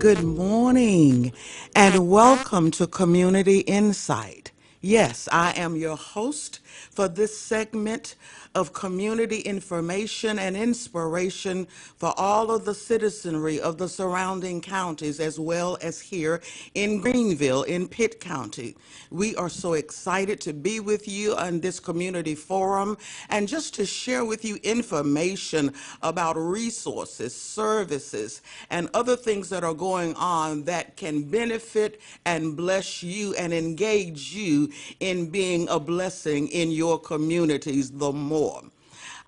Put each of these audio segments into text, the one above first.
Good morning and welcome to Community Insight. Yes, I am your host for this segment of community information and inspiration for all of the citizenry of the surrounding counties as well as here in Greenville in Pitt County. We are so excited to be with you on this community forum and just to share with you information about resources, services, and other things that are going on that can benefit and bless you and engage you in being a blessing in your communities the more.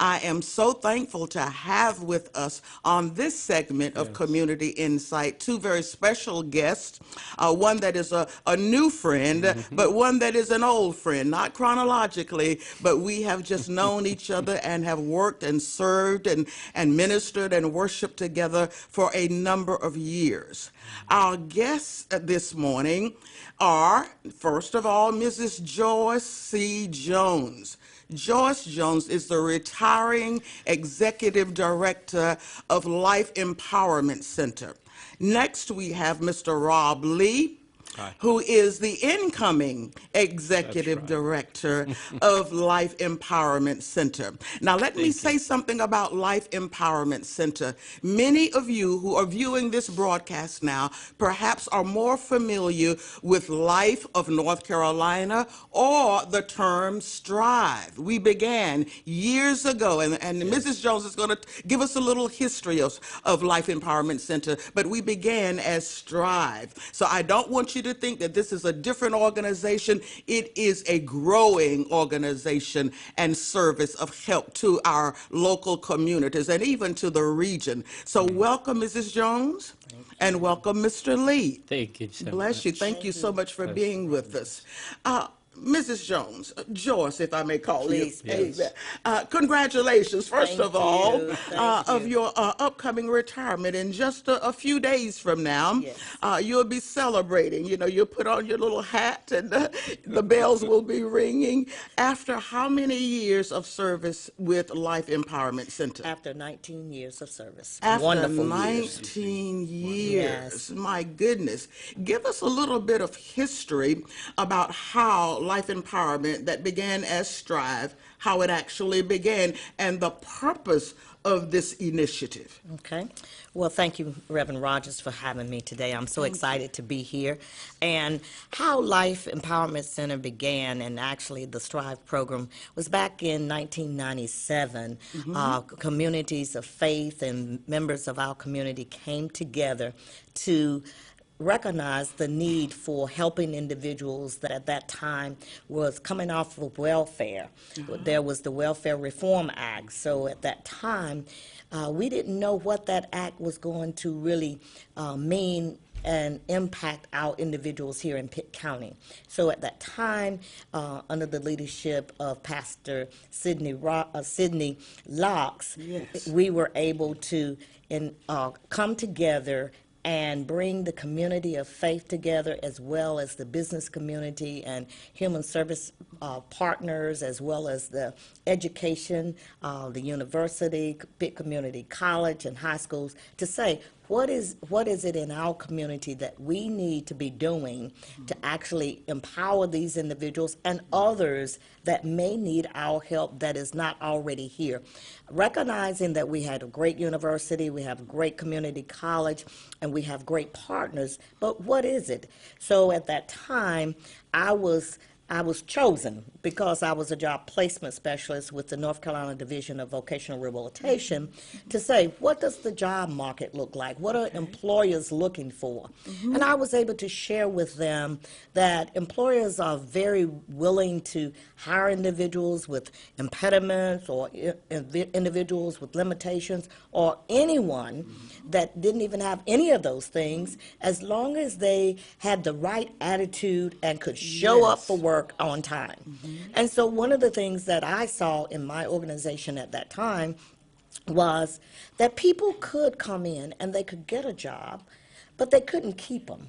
I am so thankful to have with us on this segment of Community Insight two very special guests, one that is a new friend, but one that is an old friend, not chronologically, but we have just known each other and have worked and served and ministered and worshiped together for a number of years. Our guests this morning are, first of all, Mrs. Joyce C. Jones. Joyce Jones is the retiring executive director of Life Empowerment Center. Next, we have Mr. Rob Lee, who is the incoming executive director of Life Empowerment Center. Now, let me say something about Life Empowerment Center. Many of you who are viewing this broadcast now perhaps are more familiar with Life of North Carolina or the term Strive. We began years ago, and Mrs. Jones is going to give us a little history of Life Empowerment Center, but we began as Strive. So I don't want you to think that this is a different organization. It is a growing organization and service of help to our local communities and even to the region. So welcome, Mrs. Jones, and welcome, Mr. Lee. Thank you so Bless you. much. Thank you so much for being with us. Mrs. Jones, Joyce, if I may call Please, you. Yes. Congratulations, first Thank of all, you, thank of you. your upcoming retirement. In just a few days from now, Yes. you'll be celebrating. You know, you'll put on your little hat and the bells will be ringing. After how many years of service with Life Empowerment Center? After 19 years of service. After Wonderful years. 19 years. Yes. My goodness. Give us a little bit of history about how Life Empowerment, that began as Strive, how it actually began, and the purpose of this initiative. Okay. Well, thank you, Reverend Rogers, for having me today. I'm so excited to be here. And how Life Empowerment Center began, and actually the Strive program, was back in 1997. Communities of faith and members of our community came together to recognize the need for helping individuals that at that time was coming off of welfare. There was the Welfare Reform Act. So at that time, we didn't know what that act was going to really mean and impact our individuals here in Pitt County. So at that time, under the leadership of Pastor Sidney Locks, Yes. we were able to come together and bring the community of faith together, as well as the business community and human service partners, as well as the education, the university, Pitt Community College and high schools, to say, what is it in our community that we need to be doing to actually empower these individuals and others that may need our help that is not already here? Recognizing that we had a great university, we have a great community college, and we have great partners, but what is it? So at that time, I was chosen because I was a job placement specialist with the North Carolina Division of Vocational Rehabilitation to say, what does the job market look like? What are employers looking for? And I was able to share with them that employers are very willing to hire individuals with impediments or individuals with limitations or anyone that didn't even have any of those things, as long as they had the right attitude and could show up for work on time. And so one of the things that I saw in my organization at that time was that people could come in and they could get a job, but they couldn't keep them.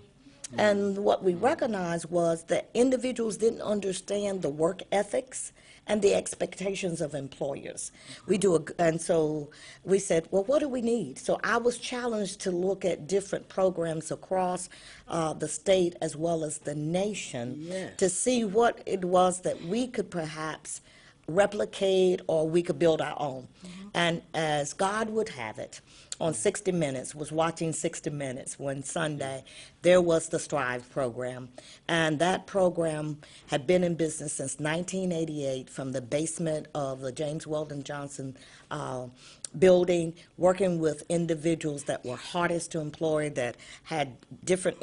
And what we recognized was that individuals didn't understand the work ethics and the expectations of employers. And so we said, well, what do we need? So I was challenged to look at different programs across the state as well as the nation Yes. to see what it was that we could perhaps replicate or we could build our own. And as God would have it, on 60 Minutes, was watching 60 Minutes one Sunday, there was the Strive program. And that program had been in business since 1988 from the basement of the James Weldon Johnson building, working with individuals that were hardest to employ, that had different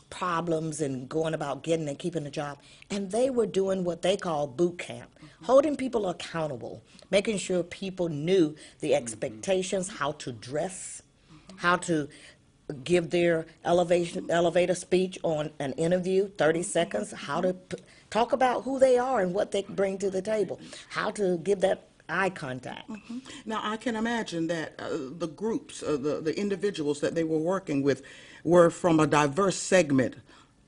problems and going about getting and keeping a job. And they were doing what they call boot camp, holding people accountable, making sure people knew the expectations, how to dress, how to give their elevator speech on an interview, 30 seconds, how to talk about who they are and what they bring to the table, how to give that eye contact. Now, I can imagine that the groups, the individuals that they were working with were from a diverse segment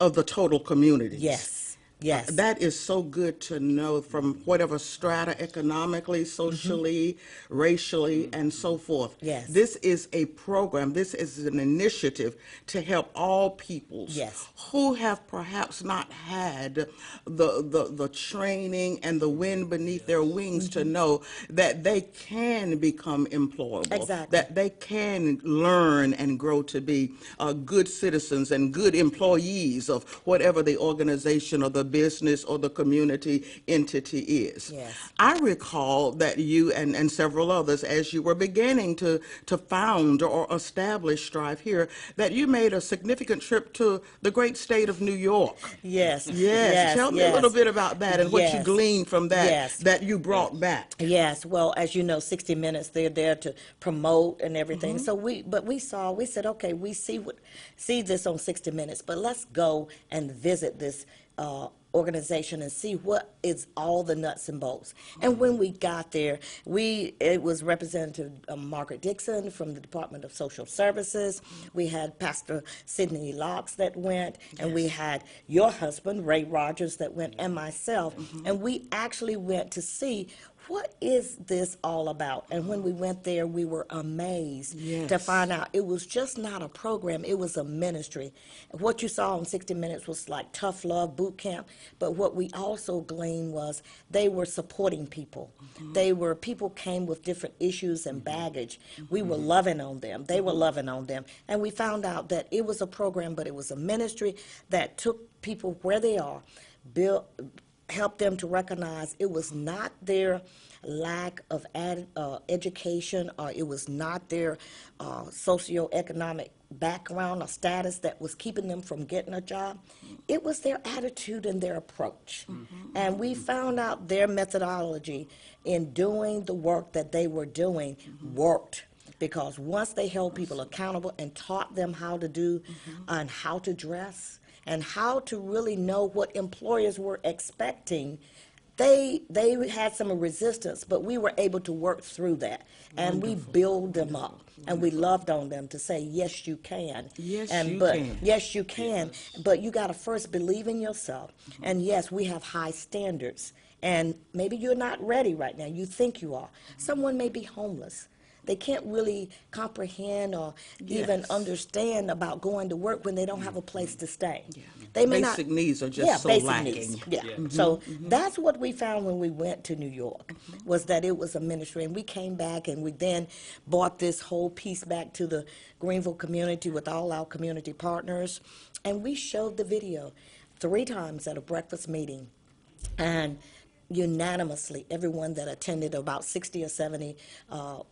of the total community. Yes, yes. That is so good to know, from whatever strata, economically, socially, racially, and so forth. Yes. This is a program, this is an initiative to help all peoples Yes. who have perhaps not had the training and the wind beneath their wings to know that they can become employable, Exactly. that they can learn and grow to be good citizens and good employees of whatever the organization or the business or the community entity is. Yes. I recall that you and several others, as you were beginning to found or establish Strive here, that you made a significant trip to the great state of New York. Yes. Yes. Yes. Tell me yes. a little bit about that and what you Yes. gleaned from that Yes. that you brought back. Yes, well, as you know, 60 Minutes, they're there to promote and everything. So we said, okay, we see this on 60 Minutes, but let's go and visit this organization and see what is all the nuts and bolts. And when we got there, it was Representative Margaret Dixon from the Department of Social Services. We had Pastor Sidney Locks that went, and we had your husband, Ray Rogers, that went, and myself. And we actually went to see what is this all about? And when we went there, we were amazed to Yes. find out it was just not a program, it was a ministry. What you saw in 60 Minutes was like tough love boot camp, but what we also gleaned was they were supporting people. People came with different issues and baggage. We were loving on them. They were loving on them. And we found out that it was a program, but it was a ministry that took people where they are, help them to recognize it was not their lack of education, or it was not their socioeconomic background or status that was keeping them from getting a job. It was their attitude and their approach. And we found out their methodology in doing the work that they were doing worked. Because once they held people accountable and taught them how to do and how to dress, and how to really know what employers were expecting, they had some resistance, but we were able to work through that. And we build them up. And we loved on them to say, yes, you can. Yes, and you but can. Yes, you can. But you got to first believe in yourself. And yes, we have high standards. And maybe you're not ready right now. You think you are. Someone may be homeless. They can't really comprehend or even Yes. understand about going to work when they don't have a place to stay. Yeah. They may Basic not, needs are just so basic lacking. needs. Yeah. So that's what we found when we went to New York, was that it was a ministry. And we came back and we then brought this whole piece back to the Greenville community with all our community partners. And we showed the video 3 times at a breakfast meeting. And unanimously, everyone that attended, about 60 or 70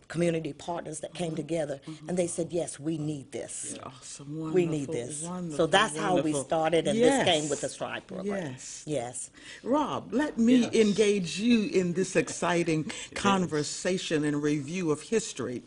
community partners that came together, and they said, yes, we need this. Awesome, wonderful, We need this. wonderful, So that's how we wonderful. started, and Yes. this came with the Strive program. Yes. Yes. Rob, let me Yes. engage you in this exciting conversation and review of history.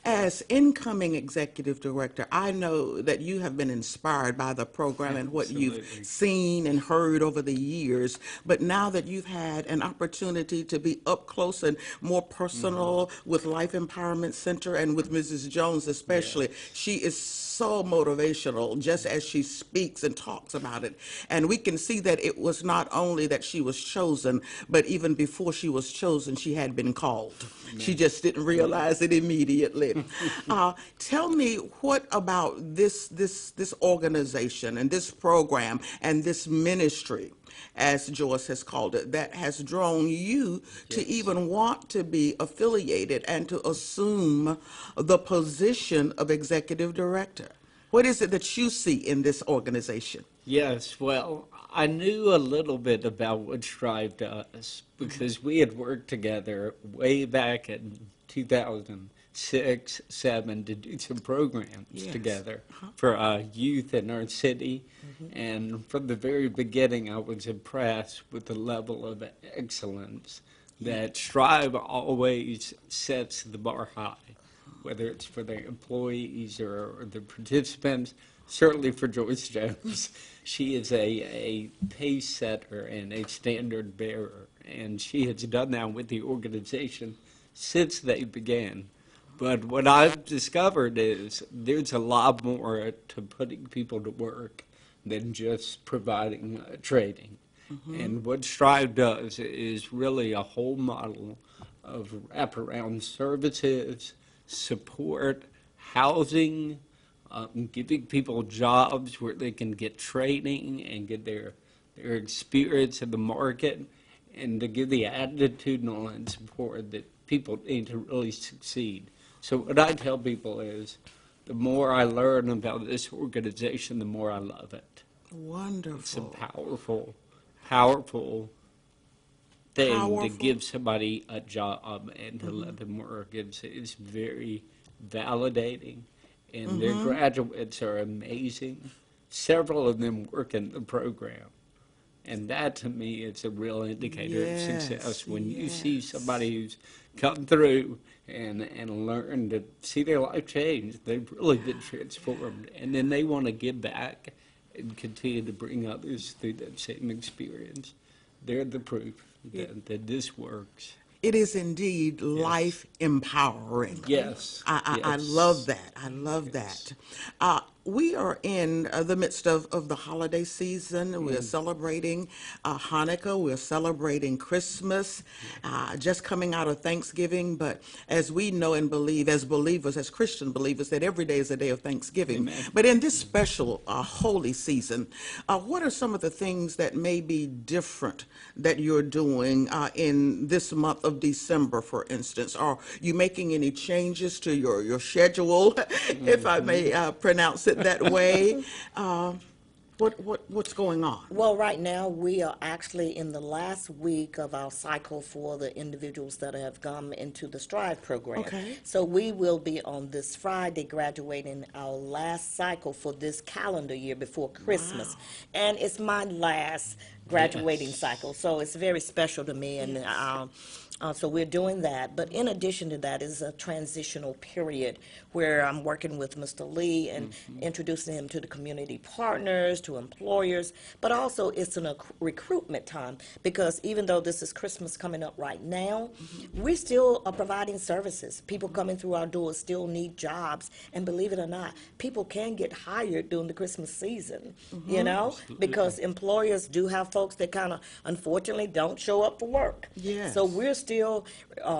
As incoming executive director, I know that you have been inspired by the program and what you've Absolutely. seen and heard over the years. But now that you've had an an opportunity to be up close and more personal with Life Empowerment Center and with Mrs. Jones especially. She is so motivational just as she speaks and talks about it. And we can see that it was not only that she was chosen, but even before she was chosen, she had been called. She just didn't realize it immediately. Tell me, what about this organization and this program and this ministry, as Joyce has called it, that has drawn you to even want to be affiliated and to assume the position of executive director? What is it that you see in this organization? Yes, well, I knew a little bit about what Strive does because we had worked together way back in 2006, 7 to do some programs Yes. together for youth in our city. And from the very beginning, I was impressed with the level of excellence that Strive always sets the bar high, whether it's for the employees or the participants. Certainly for Joyce Jones, she is a pace setter and a standard bearer, and she has done that with the organization since they began. But what I've discovered is there's a lot more to putting people to work than just providing training. And what Strive does is really a whole model of wraparound services, support, housing, giving people jobs where they can get training and get their experience in the market, and to give the attitudinal and support that people need to really succeed. So what I tell people is, the more I learn about this organization, the more I love it. It's a Wonderful. powerful thing to Powerful. give somebody a job and to let them work. It's very validating, and their graduates are amazing. Several of them work in the program, and that to me is a real indicator of success. When you see somebody who's come through and learn to see their life change, they've really been transformed, and then they want to give back and continue to bring others through that same experience. They're the proof that this works. It is indeed life empowering. Yes. I love that. I love that. We are in the midst of the holiday season. We're celebrating Hanukkah. We're celebrating Christmas, just coming out of Thanksgiving. But as we know and believe, as believers, as Christian believers, that every day is a day of Thanksgiving. Amen. But in this special holy season, what are some of the things that may be different that you're doing in this month of December, for instance? Are you making any changes to your schedule, if I may pronounce it that way? What's going on? Well, right now, we are actually in the last week of our cycle for the individuals that have come into the Strive program. Okay. So we will be on this Friday graduating our last cycle for this calendar year before Christmas. And it's my last graduating cycle, so it's very special to me, and so we're doing that. But in addition to that is a transitional period where I'm working with Mr. Lee and introducing him to the community partners, to employers, but also it's a recruitment time, because even though this is Christmas coming up right now, we still are providing services. People coming through our doors still need jobs, and believe it or not, people can get hired during the Christmas season, you know, because employers do have folks that kind of unfortunately don't show up for work. Yes. So we're still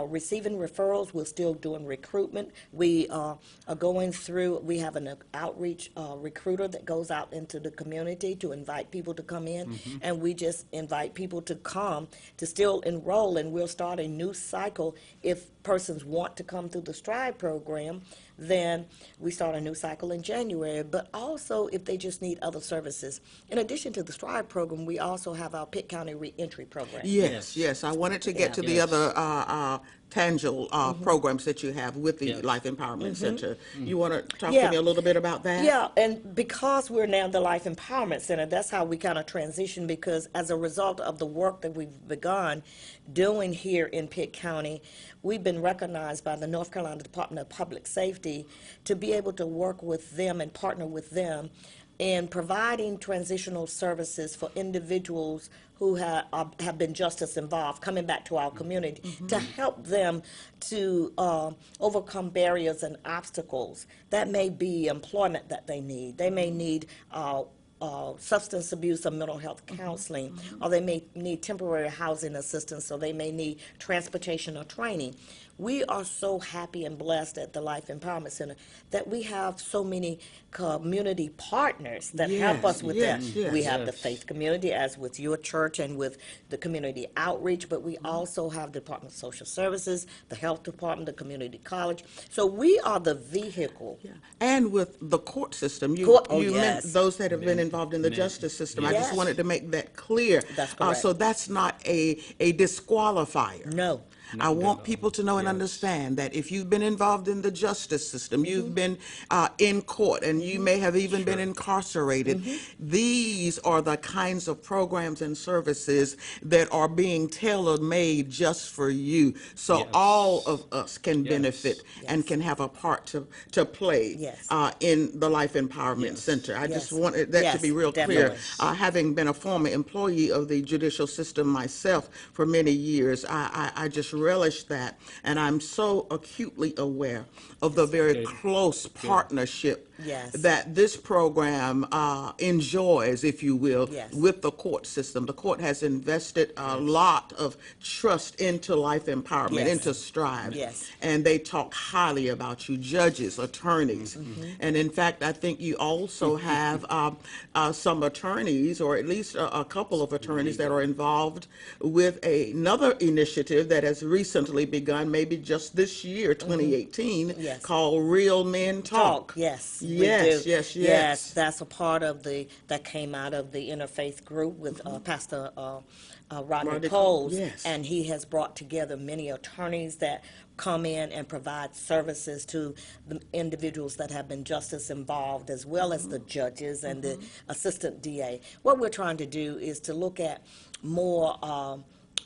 receiving referrals. We're still doing recruitment. We are going through, we have an outreach recruiter that goes out into the community to invite people to come in, and we just invite people to come to still enroll, and we'll start a new cycle. If persons want to come through the Strive program, then we start a new cycle in January. But also, if they just need other services, in addition to the Strive program, we also have our Pitt County Reentry program. Yes. I wanted to get to the other tangible programs that you have with the Life Empowerment Center. You want to talk to me a little bit about that? Yeah, and because we're now the Life Empowerment Center, that's how we kind of transition, because as a result of the work that we've begun doing here in Pitt County, we've been recognized by the North Carolina Department of Public Safety to be able to work with them and partner with them in providing transitional services for individuals who have been justice involved, coming back to our community, to help them to overcome barriers and obstacles. That may be employment that they need. They may need substance abuse or mental health counseling, or they may need temporary housing assistance, or they may need transportation or training. We are so happy and blessed at the Life Empowerment Center that we have so many community partners that help us with that. yes. We have the Yes. faith community, as with your church and with the community outreach, but we also have the Department of Social Services, the Health Department, the Community College. So we are the vehicle. Yeah. And with the court system, Oh, you meant yes. those that have been involved in the Many. justice system. I just Yes. wanted to make that clear. That's correct. So that's not a disqualifier. No. I want people to know and Yes. understand that if you've been involved in the justice system, you've been in court, and you may have even been incarcerated, these are the kinds of programs and services that are being tailor-made just for you. So Yes. all of us can Yes. benefit and can have a part to play Yes. in the Life Empowerment Yes. Center. I just Yes. wanted that to Yes, be real clear. definitely. Having been a former employee of the judicial system myself for many years, I just relish that, and I'm so acutely aware of the very Good. close partnership Yes. that this program enjoys, if you will, Yes. with the court system. The court has invested a lot of trust into Life Empowerment, Yes. into Strive, Yes. and they talk highly about you, judges, attorneys, and in fact, I think you also have some attorneys, or at least a couple of attorneys that are involved with another initiative that has recently begun, maybe just this year, 2018, Yes. called Real Men Talk. Yes. we Yes, do. yes, yes. Yes, that's a part of that came out of the interfaith group with Pastor Rodney Rodney Coles. yes. And he has brought together many attorneys that come in and provide services to the individuals that have been justice involved, as well as the judges and the assistant DA. What we're trying to do is to look at more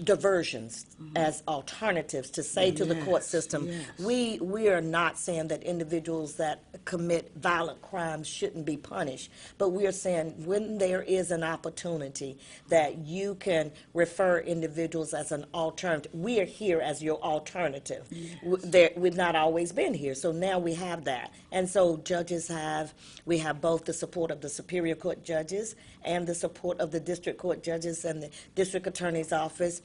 diversions as alternatives to say to the court Yes, system, yes. we are not saying that individuals that commit violent crimes shouldn't be punished, but we are saying when there is an opportunity that you can refer individuals as an alternative, we are here as your alternative. We've not always been here, so now we have that. And so we have both the support of the Superior Court judges and the support of the district court judges and the district attorney's office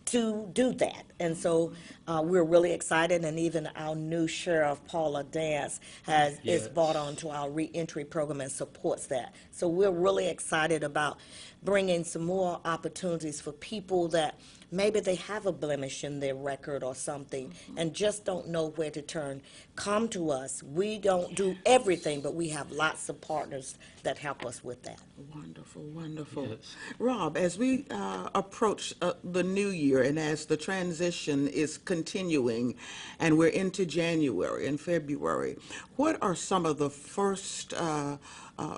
to do that. And so we're really excited, and even our new sheriff, Paula Dance, is Yes. brought on to our reentry program and supports that. So we're really excited about bringing some more opportunities for people that maybe they have a blemish in their record or something and just don't know where to turn. Come to us. We don't do everything, but we have lots of partners that help us with that. Wonderful, wonderful. Yes. Rob, as we approach the new year and as the transition is continuing and we're into January and February, what are some of the first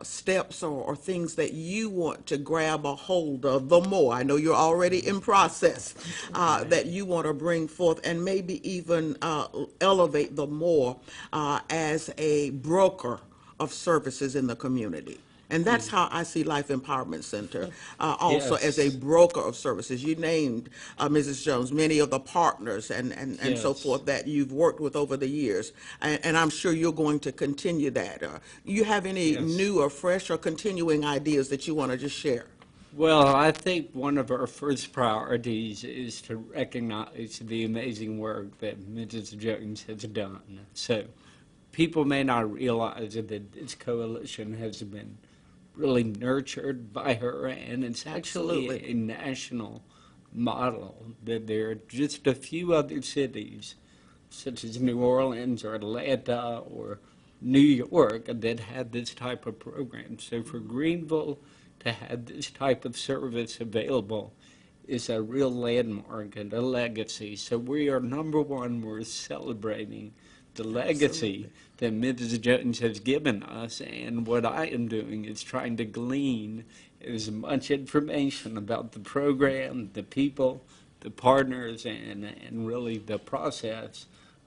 steps or things that you want to grab a hold of the more? I know you're already in process, that you want to bring forth and maybe even elevate the more as a broker of services in the community. And that's how I see Life Empowerment Center, also as a Yes. broker of services. You named, Mrs. Jones, many of the partners and so Yes. forth that you've worked with over the years. And I'm sure you're going to continue that. You have any Yes. new or fresh or continuing ideas that you want to just share? Well, I think one of our first priorities is to recognize the amazing work that Mrs. Jones has done. So people may not realize that this coalition has been really nurtured by her, and it's actually Absolutely. a national model, that there are just a few other cities, such as New Orleans or Atlanta or New York, that have this type of program. So for Greenville to have this type of service available is a real landmark and a legacy. So we are, number one, we're celebrating the legacy that Mrs. Jones has given us, and what I am doing is trying to glean as much information about the program, the people, the partners, and really the process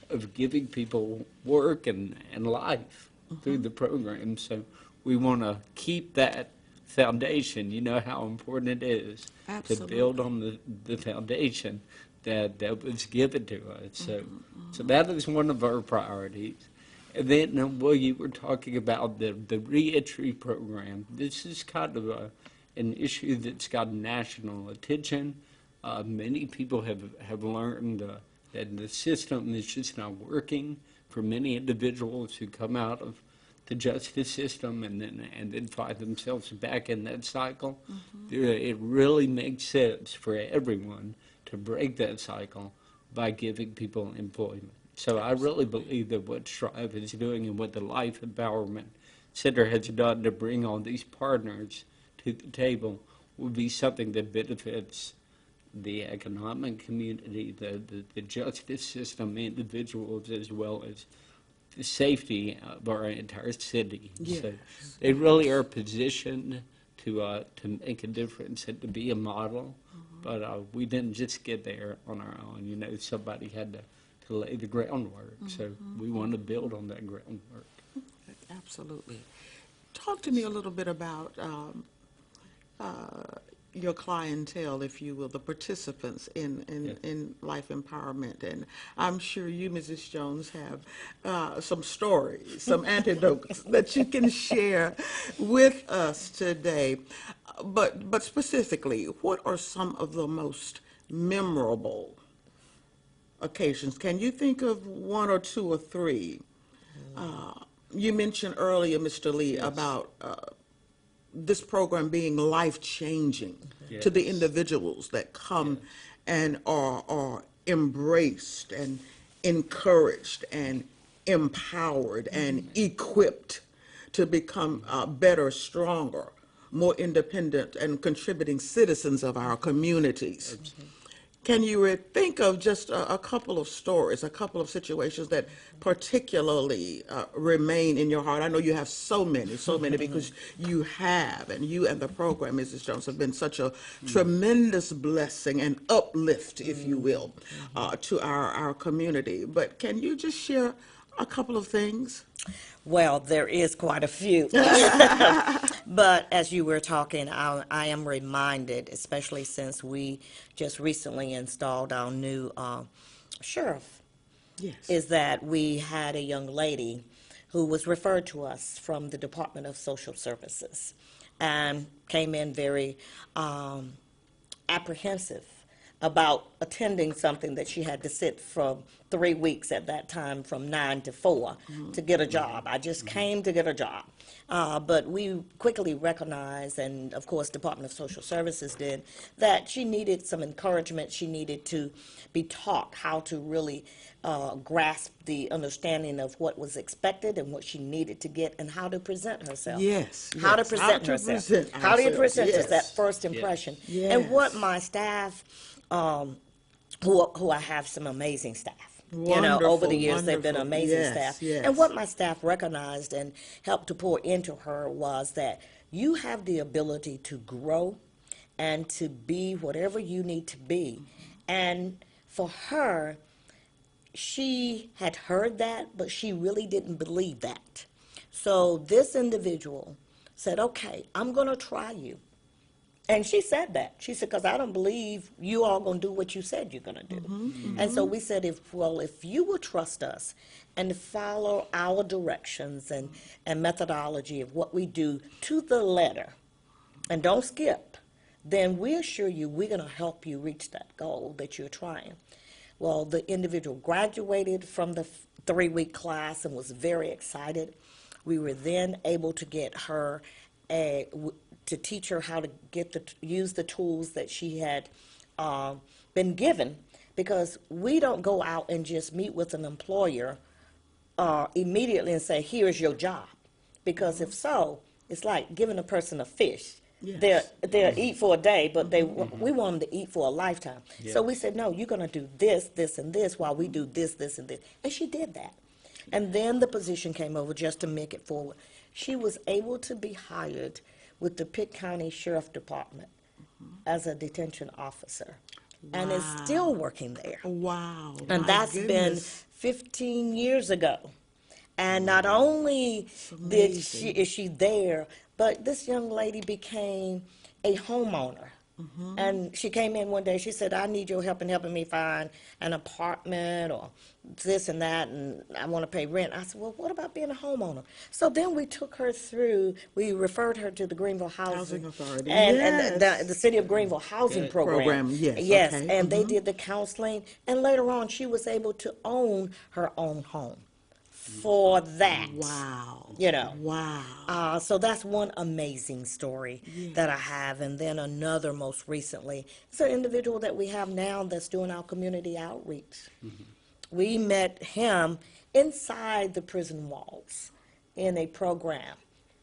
of giving people work and life through the program. So we want to keep that foundation. You know how important it is to build on the foundation that was given to us. So that is one of our priorities. And then, well, you were talking about the reentry program. This is kind of an issue that's got national attention. Many people have learned that the system is just not working for many individuals who come out of the justice system and then find themselves back in that cycle. It really makes sense for everyone to break that cycle by giving people employment. So I really believe that what Strive is doing and what the Life Empowerment Center has done to bring all these partners to the table will be something that benefits the economic community, the justice system, individuals, as well as the safety of our entire city. Yes. So they really are positioned to make a difference and to be a model. But we didn't just get there on our own. You know, somebody had to lay the groundwork. So we want to build on that groundwork. Absolutely. Talk to me a little bit about your clientele, if you will, the participants in Life Empowerment. And I'm sure you, Mrs. Jones, have some stories, some anecdotes that you can share with us today. But specifically, what are some of the most memorable occasions? Can you think of one or two or three? You mentioned earlier, Mr. Lee, Yes. about this program being life-changing to the Yes. individuals that come and are embraced and encouraged and empowered and equipped to become better, stronger, more independent and contributing citizens of our communities. Can you think of just a couple of stories, a couple of situations that particularly remain in your heart? I know you have so many, because you have, and you and the program, Mrs. Jones, have been such a tremendous blessing and uplift, if you will, to our community. But can you just share a couple of things? Well, there is quite a few. But as you were talking, I am reminded, especially since we just recently installed our new sheriff, Yes. is that we had a young lady who was referred to us from the Department of Social Services and came in very apprehensive about attending something that she had to sit from 3 weeks at that time, from 9 to 4, to get a job. I just came to get a job. But we quickly recognized, and of course Department of Social Services did, that she needed some encouragement. She needed to be taught how to really grasp the understanding of what was expected and what she needed to get, and how to present herself. Yes, How to yes. present How to herself. present How do you ourselves, present us, yes. that first impression? Yes. And what my staff, who I have some amazing staff. You know, over the Wonderful, years, they've been wonderful. amazing Yes, staff. yes. And what my staff recognized and helped to pour into her was that you have the ability to grow and to be whatever you need to be. And for her, she had heard that, but she really didn't believe that. So this individual said, okay, I'm going to try you. And she said that. She said, because I don't believe you all going to do what you said you're going to do. And so we said, if you will trust us and follow our directions and methodology of what we do to the letter, and don't skip, then we assure you we're going to help you reach that goal that you're trying. Well, the individual graduated from the 3-week class and was very excited. We were then able to get her to teach her how to use the tools that she had been given, because we don't go out and just meet with an employer immediately and say, here is your job. Because if so, it's like giving a person a fish. Yes. They'll eat for a day, but we want them to eat for a lifetime. So we said, no, you're going to do this, this, and this while we do this, this, and this. And she did that. And then the position came over, just to make it forward. She was able to be hired with the Pitt County Sheriff Department as a detention officer, and is still working there. Wow. And my that's goodness. been 15 years ago. And not only amazing. is she there, but this young lady became a homeowner. And she came in one day, she said, I need your help in helping me find an apartment or this and that, and I want to pay rent. I said, well, what about being a homeowner? So then we took her through, we referred her to the Greenville Housing Housing Authority. and Yes. the City of Greenville Housing Good. Program. Program, yes, Yes, okay. and they did the counseling, and later on, she was able to own her own home for that. Wow. You know. Wow. So that's one amazing story that I have. And then another, most recently, it's an individual that we have now that's doing our community outreach. We met him inside the prison walls in a program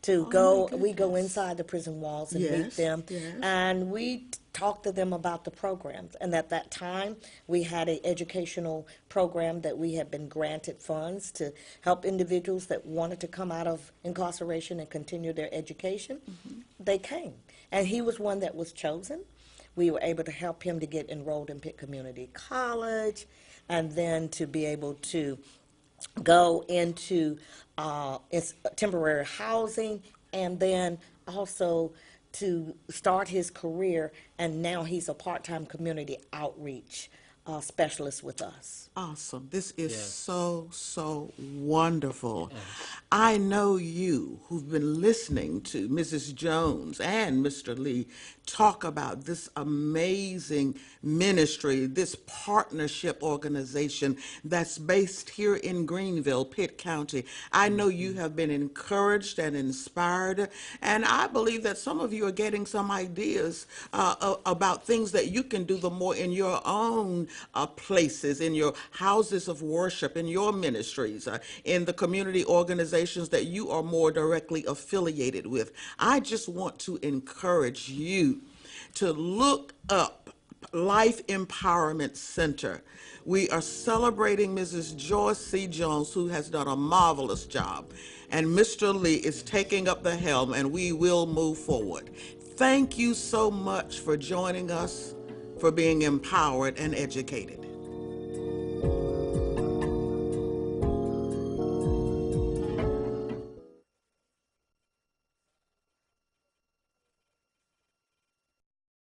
to go. We go goodness. inside the prison walls and meet Yes, them, yes. and we talk to them about the programs. And at that time, we had an educational program that we had been granted funds to help individuals that wanted to come out of incarceration and continue their education. They came, and he was one that was chosen. We were able to help him to get enrolled in Pitt Community College, and then to be able to go into its temporary housing, and then also to start his career. And now he's a part-time community outreach specialist with us. Awesome. This is Yes. so wonderful. I know you who've been listening to Mrs. Jones and Mr. Lee talk about this amazing ministry, this partnership organization that's based here in Greenville, Pitt County. I know you have been encouraged and inspired, and I believe that some of you are getting some ideas about things that you can do the more in your own places, in your houses of worship, in your ministries, in the community organizations that you are more directly affiliated with. I just want to encourage you to look up Life Empowerment Center. We are celebrating Mrs. Joyce C. Jones, who has done a marvelous job, and Mr. Lee is taking up the helm, and we will move forward. Thank you so much for joining us, for being empowered and educated.